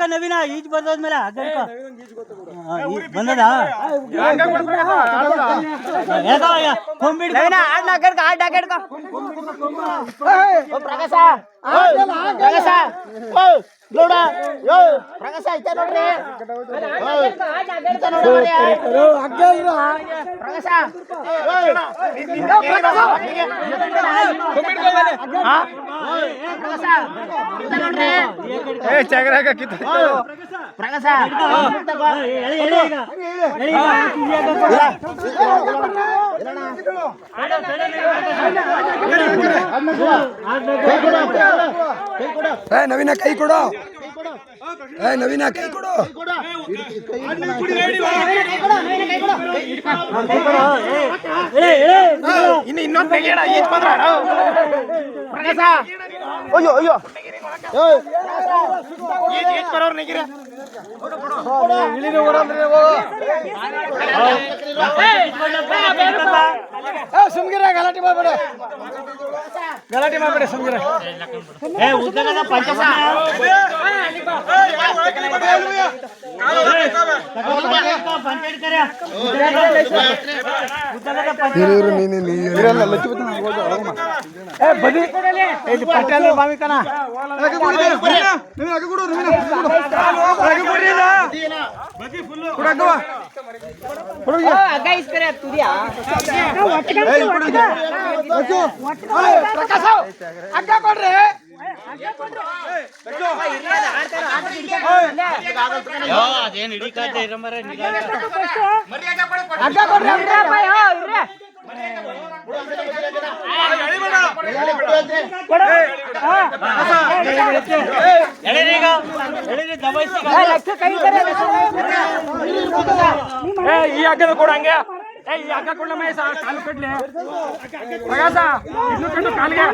ನವೀನ ಈಜ್ ಬಂದೋದ್ಮೇಲೆ ಬಂದದ ಪ್ರಕಾಶ ನೋಡ ಪ್ರಕಾಶ ಐತೆ ನೋಡ್ರಿ ಪ್ರಕಾಶ ಪ್ರಕಾಶ ನವೀನ ಕೈ ಕೊಡು ನವೀನ ಕೈ ಕೊಡು ಇನ್ನೊಂದು ತೆಗಿಯೋಣ ಈಜ್ ಬಂದ್ರ ಪ್ರಕಾಶ ಅಯ್ಯೋ ಅಯ್ಯೋ ಈಜ್ ಬರೋರು ನೆಗಿರ ಸುಮ್ಗಿರ ಗಲಾಟೆ ಮಾಡ್ಬೇಡ ಸುಮ್ಗಿರ ಅದೇನು ಹಿಡಿಕಾತೆ ಇರಮರೆ ಈ ಹಗ್ಗದ ಕೊಡ ಹಂಗೆ ಈ ಹಗ್ಗ ಕೊಡ ಕಾಲು ಕಟ್ಲಿ ಪ್ರಕಾಶ ಇನ್ನು ಕಟ್ಟು ಕಾಲಿಗೆ